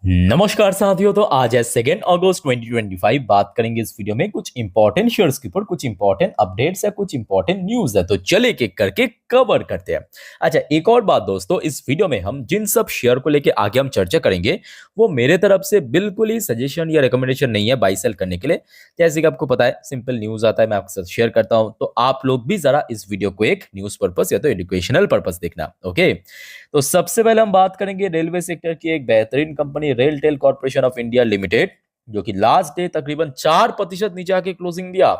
नमस्कार साथियों। तो आज है 2 अगस्त 2025। बात करेंगे इस वीडियो में कुछ इंपॉर्टेंट शेयर्स के ऊपर, कुछ इंपॉर्टेंट अपडेट्स है, कुछ इंपॉर्टेंट न्यूज है। तो चलिए एक एक करके कवर करते हैं। अच्छा, एक और बात दोस्तों, इस वीडियो में हम जिन सब शेयर को लेके आगे हम चर्चा करेंगे वो मेरे तरफ से बिल्कुल ही सजेशन या रिकमेंडेशन नहीं है बाई सेल करने के लिए। जैसे कि आपको पता है, सिंपल न्यूज आता है, मैं आपके साथ शेयर करता हूं, तो आप लोग भी जरा इस वीडियो को एक न्यूज पर्पस या तो एजुकेशनल पर्पस देखना। ओके, तो सबसे पहले हम बात करेंगे रेलवे सेक्टर की एक बेहतरीन company RailTel corporation of India limited, जो कि लास्ट डे तकरीबन 4% नीचे आके क्लोजिंग दिया।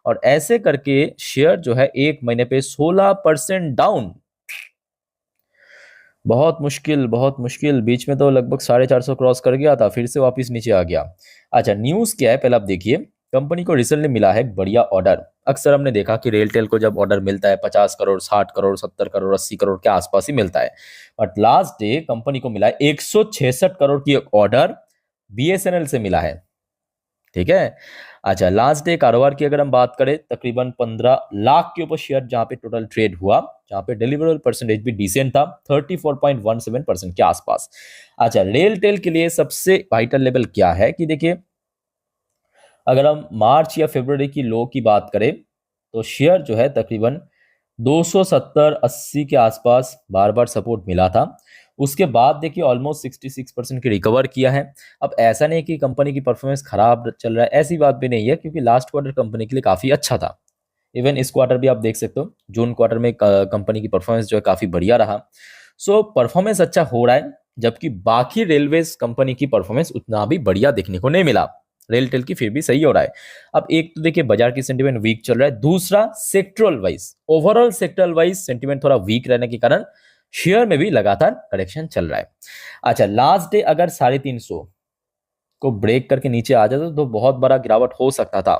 और ऐसे करके शेयर जो है एक महीने पे 16% डाउन। बहुत मुश्किल, बहुत मुश्किल। बीच में तो लगभग 450 क्रॉस कर गया था, फिर से वापस नीचे आ गया। अच्छा, न्यूज क्या है पहले आप देखिए। कंपनी को रिसेंटली मिला है एक बढ़िया ऑर्डर। अक्सर हमने देखा कि रेलटेल को जब ऑर्डर मिलता है 50 करोड़, 60 करोड़, 70 करोड़, 80 करोड़ के आसपास ही मिलता है। बट लास्ट डे कंपनी को मिला है 166 करोड़ की एक ऑर्डर बीएसएनएल से मिला है। ठीक है। अच्छा, लास्ट डे कारोबार की अगर हम बात करें, तकरीबन 15 लाख के ऊपर शेयर जहां पे टोटल ट्रेड हुआ, जहां पे डिलीवरेबल परसेंटेज भी डिसेंट था, 34.17% के आसपास। अच्छा, रेल टेल के लिए सबसे वाइटल लेवल क्या है कि देखिए, अगर हम मार्च या फरवरी की लो की बात करें तो शेयर जो है तकरीबन 270-80 के आसपास बार बार सपोर्ट मिला था। उसके बाद देखिए ऑलमोस्ट 66% की रिकवर किया है। अब ऐसा नहीं कि कंपनी की परफॉर्मेंस खराब चल रहा है, ऐसी बात भी नहीं है, क्योंकि लास्ट क्वार्टर कंपनी के लिए काफी अच्छा था। इवन इस क्वार्टर भी आप देख सकते हो, जून क्वार्टर में कंपनी की परफॉर्मेंस जो है काफी बढ़िया रहा। सो परफॉर्मेंस अच्छा हो रहा है, जबकि बाकी रेलवेज कंपनी की परफॉर्मेंस उतना भी बढ़िया देखने को नहीं मिला। रेल टेल की फिर भी सही हो रहा है। अब एक तो देखिए बाजार की सेंटीमेंट वीक चल रहा है, दूसरा sectoral wise, overall sectoral wise sentiment थोड़ा वीक रहने के कारण शेयर में भी लगातार करेक्शन चल रहा है। अच्छा, लास्ट डे अगर 350 को ब्रेक करके नीचे आ जाता तो बहुत बड़ा गिरावट हो सकता था।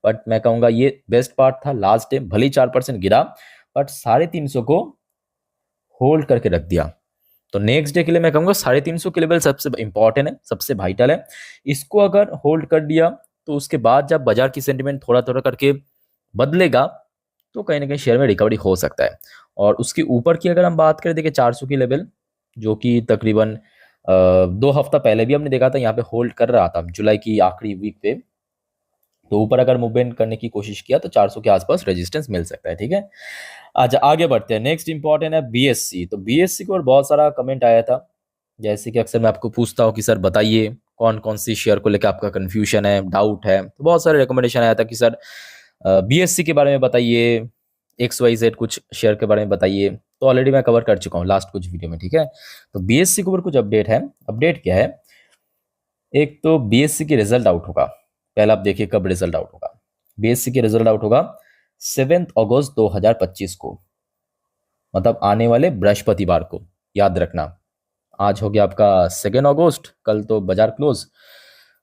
बट मैं कहूंगा ये बेस्ट पार्ट था, लास्ट डे भले 4% गिरा, बट 350 को होल्ड करके रख दिया। तो नेक्स्ट डे के लिए मैं कहूंगा 350 के लेवल सबसे इंपॉर्टेंट है, सबसे वाइटल है। इसको अगर होल्ड कर दिया तो उसके बाद जब बाजार की सेंटीमेंट थोड़ा थोड़ा करके बदलेगा तो कहीं ना कहीं शेयर में रिकवरी हो सकता है। और उसके ऊपर की अगर हम बात करें, देखिए 400 की लेवल, जो कि तकरीबन 2 हफ्ता पहले भी हमने देखा था यहाँ पे होल्ड कर रहा था, जुलाई की आखिरी वीक पे। तो ऊपर अगर मूवमेंट करने की कोशिश किया तो 400 के आसपास रेजिस्टेंस मिल सकता है। ठीक है। अच्छा, आगे बढ़ते हैं। नेक्स्ट इंपॉर्टेंट है बीएससी। तो बीएससी को बहुत सारा कमेंट आया था, जैसे कि अक्सर मैं आपको पूछता हूँ कि सर बताइए कौन कौन सी शेयर को लेकर आपका कंफ्यूजन है, डाउट है। तो बहुत सारे रिकमेंडेशन आया था कि सर बीएससी के बारे में बताइए, एक्स वाई जेड कुछ शेयर के बारे में बताइए। तो ऑलरेडी मैं कवर कर चुका हूँ लास्ट कुछ वीडियो में। ठीक है। तो बीएससी के ऊपर कुछ अपडेट है। अपडेट क्या है, एक तो बीएससी की रिजल्ट आउट होगा। पहले आप देखिए कब रिजल्ट आउट होगा। बीएससी की रिजल्ट आउट होगा 7 अगस्त 2025 को, मतलब आने वाले बृहस्पतिवार को। याद रखना, आज हो गया आपका 2 अगस्त, कल तो बाजार क्लोज,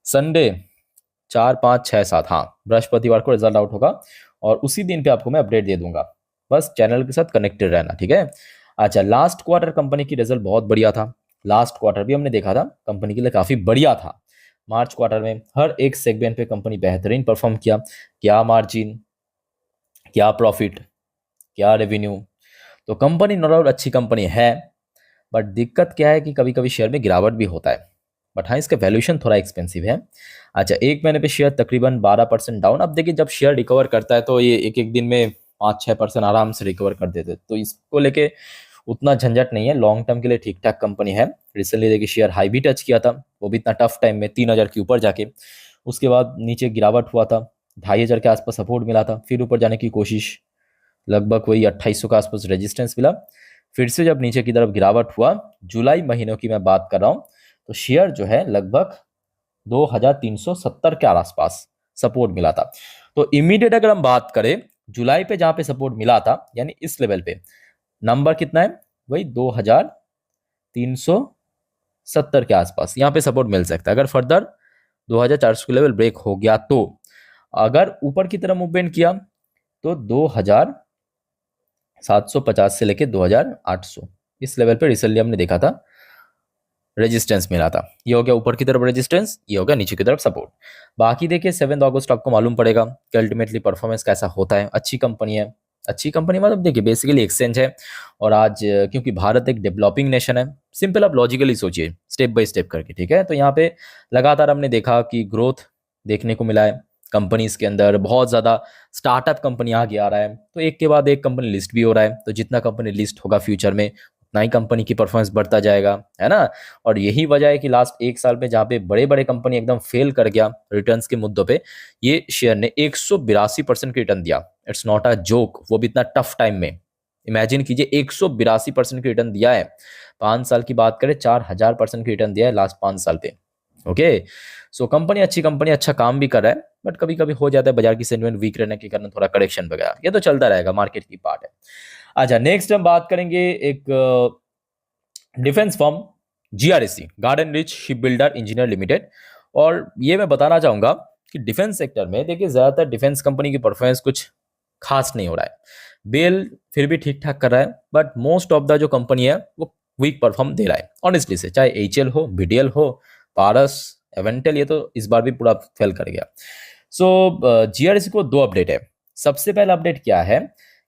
संडे 4, 5, 6, 7, हाँ बृहस्पतिवार को रिजल्ट आउट होगा। और उसी दिन पे आपको मैं अपडेट दे दूंगा। बस चैनल के साथ कनेक्टेड रहना। ठीक है। अच्छा, लास्ट क्वार्टर कंपनी की रिजल्ट बहुत बढ़िया था। लास्ट क्वार्टर भी हमने देखा था कंपनी के लिए काफी बढ़िया था। मार्च क्वार्टर में हर एक सेगमेंट पे कंपनी बेहतरीन परफॉर्म किया। क्या मार्जिन, क्या प्रॉफिट, क्या रेवेन्यू। तो कंपनी नो डाउट अच्छी कंपनी है, बट दिक्कत क्या है कि कभी कभी शेयर में गिरावट भी होता है। बट हाँ, इसका वैल्यूएशन थोड़ा एक्सपेंसिव है। अच्छा, एक महीने पे शेयर तकरीबन 12% डाउन। अब देखिए जब शेयर रिकवर करता है तो ये एक एक दिन में 5-6% आराम से रिकवर कर देते हैं। तो इसको लेके उतना झंझट नहीं है, लॉन्ग टर्म के लिए ठीक ठाक कंपनी है। रिसेंटली देखिए शेयर हाई भी टच किया था, वो भी इतना टफ टाइम में 3,000 के ऊपर जाके। उसके बाद नीचे गिरावट हुआ था, 2,500 के आसपास सपोर्ट मिला था, फिर ऊपर जाने की कोशिश, लगभग वही 2,800 के आसपास रेजिस्टेंस मिला। फिर से जब नीचे की तरफ गिरावट हुआ, जुलाई महीनों की मैं बात कर रहा हूँ, तो शेयर जो है लगभग 2,370 के आसपास सपोर्ट मिला था। तो इमीडिएट अगर हम बात करें जुलाई पे जहां पे सपोर्ट मिला था, यानी इस लेवल पे नंबर कितना है, वही 2,370 के आसपास यहाँ पे सपोर्ट मिल सकता है। अगर फर्दर 2,400 के लेवल ब्रेक हो गया तो, अगर ऊपर की तरफ मूवमेंट किया तो 2,750 से लेके 2,800 इस लेवल पे रिसेंटली हमने देखा था रेजिस्टेंस मिला था। ये हो गया ऊपर की तरफ रेजिस्टेंस, ये हो गया नीचे की तरफ सपोर्ट। बाकी देखिए 7 अगस्त आपको मालूम पड़ेगा कि अल्टीमेटली परफॉर्मेंस कैसा होता है। अच्छी कंपनी है, अच्छी कंपनी मतलब देखिए बेसिकली एक्सचेंज है। और आज क्योंकि भारत एक डेवलपिंग नेशन है, सिंपल आप लॉजिकली सोचिए स्टेप बाय स्टेप करके, ठीक है। तो यहाँ पे लगातार हमने देखा कि ग्रोथ देखने को मिला है कंपनीज के अंदर, बहुत ज़्यादा स्टार्टअप कंपनी आगे आ रहा है, तो एक के बाद एक कंपनी लिस्ट भी हो रहा है। तो जितना कंपनी लिस्ट होगा फ्यूचर में उतना ही कंपनी की परफॉर्मेंस बढ़ता जाएगा, है ना। और यही वजह है कि लास्ट एक साल में जहाँ पे बड़े बड़े कंपनी एकदम फेल कर गया रिटर्न्स के मुद्दों पे, ये शेयर ने 182% की रिटर्न दिया। इट्स नॉट अ जोक, वो भी इतना टफ टाइम में। इमेजिन कीजिए 182% की रिटर्न दिया है। 5 साल की बात करें 4000% की रिटर्न दिया है लास्ट 5 साल पे। ओके, सो कंपनी अच्छी कंपनी अच्छा काम भी कर रहा है, बट कभी कभी हो जाता है बाजार की सेंटिमेंट वीक रहने के कारण थोड़ा करेक्शन वगैरह, ये तो चलता रहेगा, मार्केट की पार्ट है। अच्छा, नेक्स्ट हम बात करेंगे एक defence firm GRSC, garden rich ship builder engineer limited. और ये मैं बताना चाहूंगा कि डिफेंस सेक्टर में देखिए ज्यादातर डिफेंस कंपनी की परफॉर्मेंस कुछ खास नहीं हो रहा है। बेल फिर भी ठीक ठाक कर रहा है, बट मोस्ट ऑफ द जो कंपनी है वो वीक परफॉर्म दे रहा है ऑनेस्टली से, चाहे एचएल हो, बीडीएल हो, पारस, एवेंटेल, ये तो इस बार भी पूरा फेल कर गया। सो जीआरएससी को दो अपडेट है। सबसे पहला अपडेट क्या है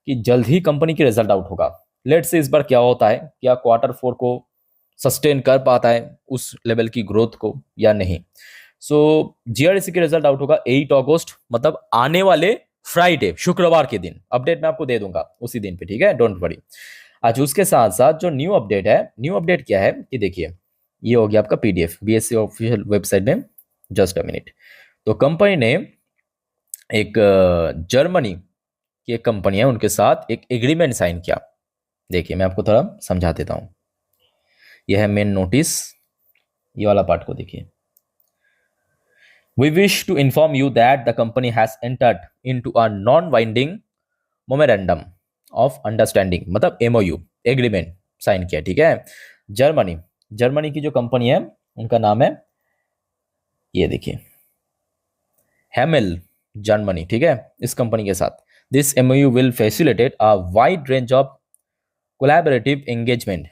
कि जल्द ही कंपनी की रिजल्ट आउट होगा। लेट्स से इस बार क्या होता है, क्या Q4 को सस्टेन कर पाता है उस लेवल की ग्रोथ को या नहीं। सो जीआरएससी के रिजल्ट आउट होगा 8 अगस्त, मतलब आने वाले फ्राइडे, शुक्रवार के दिन। अपडेट मैं आपको दे दूंगा उसी दिन पे, ठीक है, डोंट वरी। आज उसके साथ साथ जो न्यू अपडेट है, न्यू अपडेट क्या है कि देखिए, ये हो गया आपका पीडीएफ बीएससी ऑफिशियल वेबसाइट में, जस्ट अ मिनट। तो कंपनी ने एक जर्मनी की एक कंपनी है, उनके साथ एक एग्रीमेंट साइन किया। देखिए मैं आपको थोड़ा समझा देता हूँ। यह है मेन नोटिस, ये वाला पार्ट को देखिए। We wish to inform you that the company has entered into a non-binding memorandum of understanding, मतलब MOU एग्रीमेंट साइन किया, ठीक है। जर्मनी, जर्मनी की जो कंपनी है उनका नाम है, ये देखिए, हेमेल जर्मनी, ठीक है। इस कंपनी के साथ this MOU will facilitate a wide range of collaborative engagement।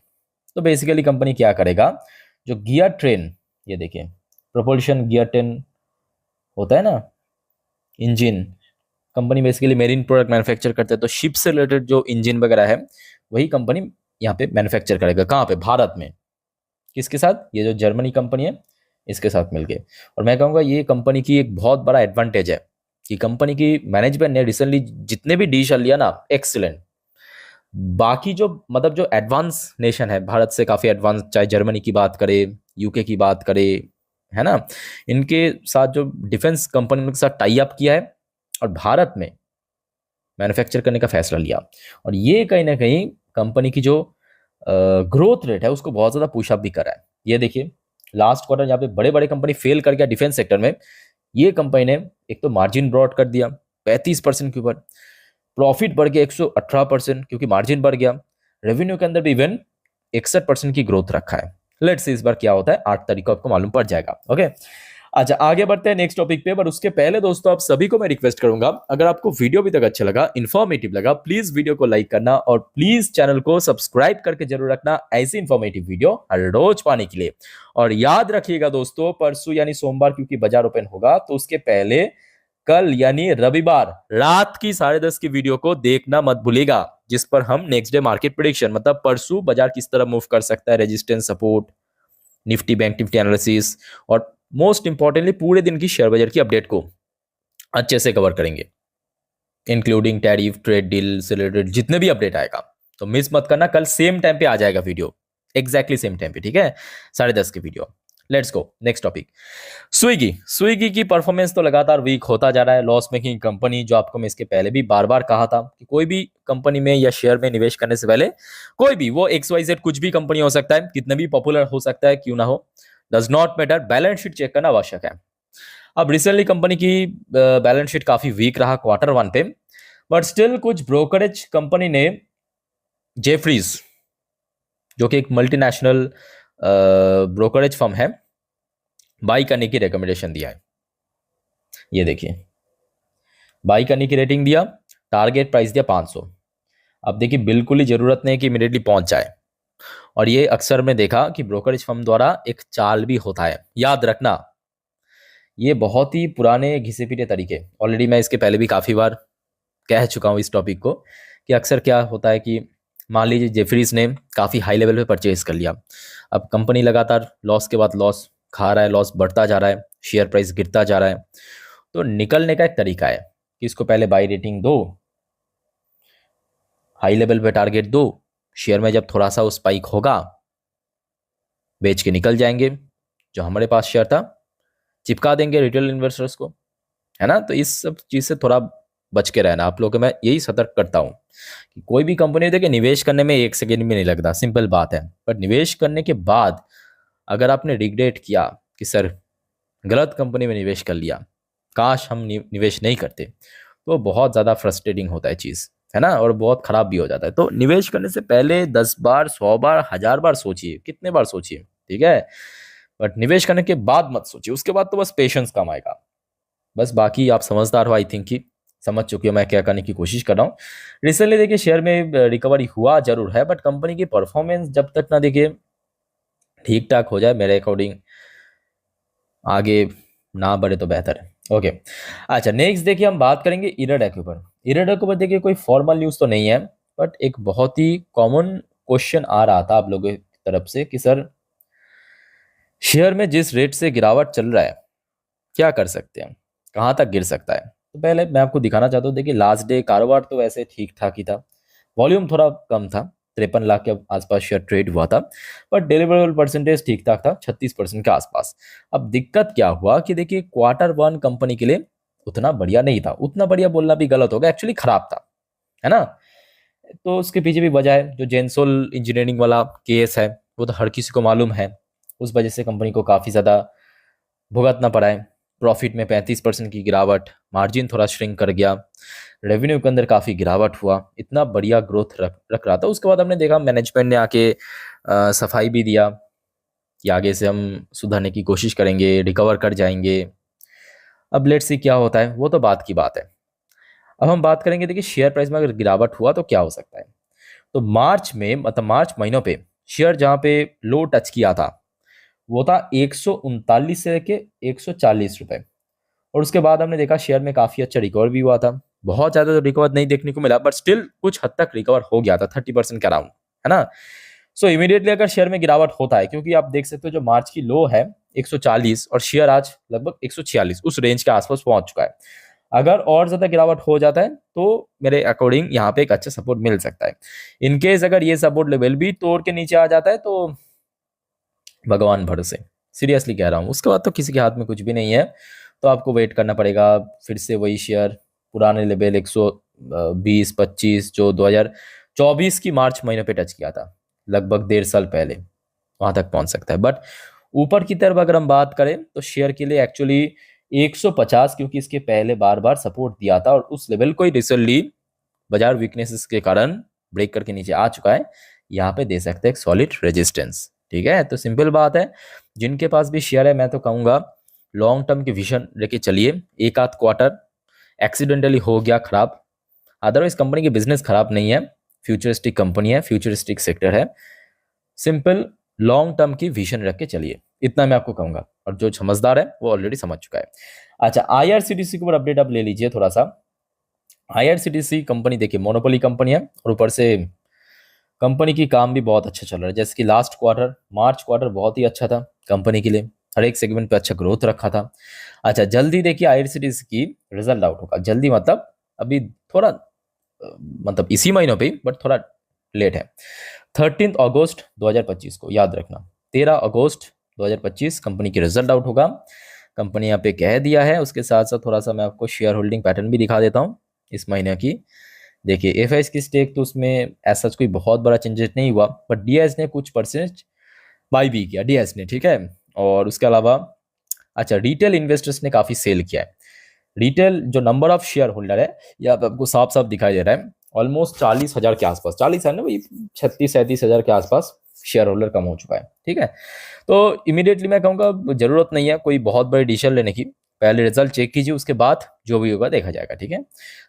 तो बेसिकली कंपनी क्या करेगा, जो गियर ट्रेन, ये देखिए प्रोपल्शन गियर ट्रेन होता है ना, engine, company basically marine product manufacture करते हैं, तो शिप से रिलेटेड जो इंजन वगैरह है वही कंपनी यहाँ पे मैन्युफैक्चर करेगा। कहाँ पे, भारत में। किसके साथ, ये जो जर्मनी कंपनी है इसके साथ मिलके। और मैं कहूँगा ये कंपनी की एक बहुत बड़ा एडवांटेज है कि कंपनी की मैनेजमेंट ने रिसेंटली जितने भी डिसीजन लिया ना, एक्सीलेंट। बाकी जो मतलब जो एडवांस नेशन है, भारत से काफ़ी एडवांस, चाहे जर्मनी की बात करें, यूके की बात करें, है ना, इनके साथ जो डिफेंस कंपनी के साथ टाई अप किया है और भारत में मैन्युफैक्चर करने का फैसला लिया। और ये कहीं ना कहीं कंपनी की जो ग्रोथ रेट है उसको बहुत ज़्यादा पुश अप भी कर रहा है। ये देखिए लास्ट क्वार्टर जहाँ पे बड़े बड़े कंपनी फेल कर गया डिफेंस सेक्टर में, ये कंपनी ने एक तो मार्जिन ब्रॉड कर दिया 35% के ऊपर, प्रॉफिट बढ़ गया 118% क्योंकि मार्जिन बढ़ गया, रेवेन्यू के अंदर भी इवन 61% की ग्रोथ रखा है। लेट्स से इस बार क्या होता है, 8 तारीख को आपको मालूम पड़ जाएगा। ओके, अच्छा आगे बढ़ते हैं नेक्स्ट टॉपिक पे, पर उसके पहले दोस्तों आप सभी को मैं रिक्वेस्ट करूंगा, अगर आपको वीडियो अभी तक अच्छा लगा, इन्फॉर्मेटिव लगा, प्लीज वीडियो को लाइक करना और प्लीज चैनल को सब्सक्राइब करके जरूर रखना ऐसी इन्फॉर्मेटिव वीडियो हर रोज पाने के लिए। और याद रखिएगा दोस्तों, परसों यानी सोमवार क्योंकि बाजार ओपन होगा, तो उसके पहले कल यानी रविवार रात की 10:30 की वीडियो को देखना मत भूलिएगा, जिस पर हम नेक्स्ट डे मार्केट प्रेडिक्शन, मतलब परसों बाजार किस तरह मूव कर सकता है, resistance, support, Nifty bank Nifty analysis और मोस्ट इंपॉर्टेंटली पूरे दिन की शेयर बाजार की अपडेट को अच्छे से कवर करेंगे, इंक्लूडिंग टैरिफ, ट्रेड डील से रिलेटेड जितने भी अपडेट आएगा। तो मिस मत करना, कल सेम टाइम पे आ जाएगा वीडियो, एग्जैक्टली सेम टाइम पे, ठीक है, 10:30 की video. Let's go next topic. Swiggy, Swiggy की परफॉर्मेंस तो लगातार वीक होता जा रहा है, लॉस मेकिंग कंपनी, जो आपको मैं इसके पहले भी बार बार कहा था कि कोई भी कंपनी में या शेयर में निवेश करने से पहले, कोई भी वो XYZ कुछ भी कंपनी हो सकता है, कितना भी पॉपुलर हो सकता है क्यों ना हो, does not matter, balance sheet check करना आवश्यक है। अब रिसेंटली कंपनी की बैलेंस शीट काफी वीक रहा Q1 पे, बट स्टिल कुछ ब्रोकरेज कंपनी ने जेफरीज, जो कि एक मल्टीनेशनल ब्रोकरेज फर्म है, बाई करने की रिकमेंडेशन दिया है। ये देखिए बाई करने की रेटिंग दिया, टारगेट प्राइस दिया 500। अब देखिए बिल्कुल ही जरूरत नहीं कि इमीडिएटली पहुंच जाए, और ये अक्सर में देखा कि ब्रोकरेज फर्म द्वारा एक चाल भी होता है, याद रखना ये बहुत ही पुराने घिसे पीटे तरीके, ऑलरेडी मैं इसके पहले भी काफी बार कह चुका हूं इस टॉपिक को कि अक्सर क्या होता है कि मान लीजिए जेफरीज ने काफ़ी हाई लेवल पे परचेज कर लिया, अब कंपनी लगातार लॉस के बाद लॉस खा रहा है, लॉस बढ़ता जा रहा है, शेयर प्राइस गिरता जा रहा है। तो निकलने का एक तरीका है कि इसको पहले बाई रेटिंग दो, हाई लेवल पे टारगेट दो, शेयर में जब थोड़ा सा स्पाइक होगा बेच के निकल जाएंगे। जो हमारे पास शेयर था चिपका देंगे रिटेल इन्वेस्टर्स को, है ना। तो इस सब चीज़ से थोड़ा बच के रहना आप लोगों को मैं यही सतर्क करता हूँ कि कोई भी कंपनी देखिए निवेश करने में 1 सेकेंड भी नहीं लगता, सिंपल बात है। पर निवेश करने के बाद अगर आपने रिग्रेट किया कि सर गलत कंपनी में निवेश कर लिया, काश हम निवेश नहीं करते, तो बहुत ज़्यादा फ्रस्ट्रेटिंग होता है चीज़, है ना, और बहुत ख़राब भी हो जाता है। तो निवेश करने से पहले 10 बार 100 बार 1000 बार सोचिए, कितने बार सोचिए, ठीक है। बट निवेश करने के बाद मत सोचिए, उसके बाद तो बस पेशेंस काम आएगा। बस बाकी आप समझदार हो, आई थिंक कि समझ चुके हो मैं क्या करने की कोशिश कर रहा हूँ। रिसेंटली देखिए शेयर में रिकवरी हुआ जरूर है, बट कंपनी की परफॉर्मेंस जब तक ना देखिए ठीक ठाक हो जाए मेरे अकॉर्डिंग आगे ना बढ़े तो बेहतर है। ओके, अच्छा नेक्स्ट देखिए हम बात करेंगे इराडा के ऊपर। इराडा के ऊपर देखिए कोई फॉर्मल न्यूज़ तो नहीं है, बट एक बहुत ही कॉमन क्वेश्चन आ रहा था आप लोगों की तरफ से कि सर शेयर में जिस रेट से गिरावट चल रहा है क्या कर सकते हैं, कहाँ तक गिर सकता है। तो पहले मैं आपको दिखाना चाहता हूँ, देखिए लास्ट डे कारोबार तो वैसे ठीक ठाक ही था, वॉल्यूम थोड़ा कम था, 53 लाख के आसपास शेयर ट्रेड हुआ था, बट डिलीवरेबल परसेंटेज ठीक ठाक था 36% के आसपास। अब दिक्कत क्या हुआ कि देखिए Q1 कंपनी के लिए उतना बढ़िया नहीं था, उतना बढ़िया बोलना भी गलत होगा, एक्चुअली खराब था, है ना। तो उसके पीछे भी वजह है, जो जेंसोल इंजीनियरिंग वाला केस है वो तो हर किसी को मालूम है, उस वजह से कंपनी को काफ़ी ज़्यादा भुगतना पड़ा है। प्रॉफिट में 35% की गिरावट, मार्जिन थोड़ा श्रिंक कर गया, रेवेन्यू के अंदर काफ़ी गिरावट हुआ, इतना बढ़िया ग्रोथ रख रहा था। उसके बाद हमने देखा मैनेजमेंट ने आके सफाई भी दिया कि आगे से हम सुधरने की कोशिश करेंगे, रिकवर कर जाएंगे। अब लेट्स सी क्या होता है, वो तो बात की बात है। अब हम बात करेंगे देखिए शेयर प्राइस में अगर गिरावट हुआ तो क्या हो सकता है। तो मार्च में मतलब मार्च महीनों पे शेयर जहाँ पे लो टच किया था वो था 139 से लेके 140 रुपए, और उसके बाद हमने देखा शेयर में काफी अच्छा रिकवर भी हुआ था। बहुत ज्यादा तो रिकवर नहीं देखने को मिला, बट स्टिल कुछ हद तक रिकवर हो गया था 30% के अराउंड, है ना। सो इमीडिएटली अगर शेयर में गिरावट होता है, क्योंकि आप देख सकते हो जो मार्च की लो है 140 और शेयर आज लगभग 146 उस रेंज के आसपास पहुंच चुका है। अगर और ज्यादा गिरावट हो जाता है तो मेरे अकॉर्डिंग यहाँ पे एक अच्छा सपोर्ट मिल सकता है। इनकेस अगर ये सपोर्ट लेवल भी तोड़ के नीचे आ जाता है तो भगवान भरोसे, सीरियसली कह रहा हूँ, उसके बाद तो किसी के हाथ में कुछ भी नहीं है। तो आपको वेट करना पड़ेगा, फिर से वही शेयर पुराने लेवल 120-25 जो 2024 की मार्च महीने पे टच किया था लगभग 1.5 साल पहले, वहां तक पहुंच सकता है। बट ऊपर की तरफ अगर हम बात करें तो शेयर के लिए एक्चुअली 150, क्योंकि इसके पहले बार बार सपोर्ट दिया था और उस लेवल को ही रिसेंटली बाजार वीकनेसेस के कारण ब्रेक करके नीचे आ चुका है, यहाँ पे दे सकते हैं एक सॉलिड रेजिस्टेंस, ठीक है। तो सिंपल बात है, जिनके पास भी शेयर है मैं तो कहूंगा लॉन्ग टर्म की विजन लेके चलिए। एक आध क्वार्टर एक्सीडेंटली हो गया खराब, अदरवाइज कंपनी की बिजनेस खराब नहीं है, फ्यूचरिस्टिक कंपनी है, फ्यूचरिस्टिक सेक्टर है। सिंपल लॉन्ग टर्म की विजन रख के चलिए, इतना मैं आपको कहूंगा, और जो समझदार है वो ऑलरेडी समझ चुका है। अच्छा आईआरसीटीसी के ऊपर अपडेट आप ले लीजिए थोड़ा सा। आईआरसीटीसी कंपनी देखिए मोनोपोली कंपनी है, और ऊपर से कंपनी की काम भी बहुत अच्छा चल रहा है। जैसे कि लास्ट क्वार्टर मार्च क्वार्टर बहुत ही अच्छा था कंपनी के लिए, हर एक सेगमेंट पे अच्छा ग्रोथ रखा था। अच्छा जल्दी देखिए आईआरसीटीसी की रिजल्ट आउट होगा, जल्दी मतलब अभी थोड़ा मतलब इसी महीनों पे, बट थोड़ा लेट है। 13 अगस्त 2025 को याद रखना, 13 अगस्त 2025 कंपनी की रिजल्ट आउट होगा। कंपनी यहाँ पे कह दिया है। उसके साथ साथ थोड़ा सा मैं आपको शेयर होल्डिंग पैटर्न भी दिखा देता हूँ इस महीने की। देखिए एफआईएस की स्टेक तो उसमें ऐसा कोई बहुत बड़ा चेंजेस नहीं हुआ, बट डीएस ने कुछ परसेंट बाई भी किया, डीएस ने, ठीक है। और उसके अलावा अच्छा रिटेल इन्वेस्टर्स ने काफी सेल किया है। रिटेल जो नंबर ऑफ शेयर होल्डर है यहाँ पे आपको साफ साफ दिखाई दे रहा है, ऑलमोस्ट 40,000 के आसपास, 40 है ना भाई, 36-37 हजार के आसपास शेयर होल्डर कम हो चुका है, ठीक है। तो इमीडिएटली मैं कहूँगा जरूरत नहीं है कोई बहुत बड़ी डिसीजन लेने की, पहले रिजल्ट चेक कीजिए, उसके बाद जो भी होगा देखा जाएगा, ठीक है।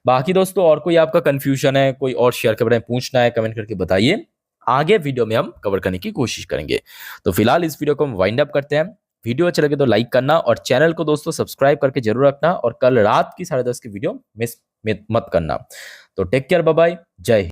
बाकी दोस्तों और कोई आपका कंफ्यूजन है, कोई और शेयर के बारे में पूछना है, कमेंट करके बताइए, आगे वीडियो में हम कवर करने की कोशिश करेंगे। तो फिलहाल इस वीडियो को हम वाइंड अप करते हैं। वीडियो अच्छा लगे तो लाइक करना और चैनल को दोस्तों सब्सक्राइब करके जरूर रखना, और कल रात की 10:30 की वीडियो मिस मत करना। तो टेक केयर, बाय बाय, जय हिंद।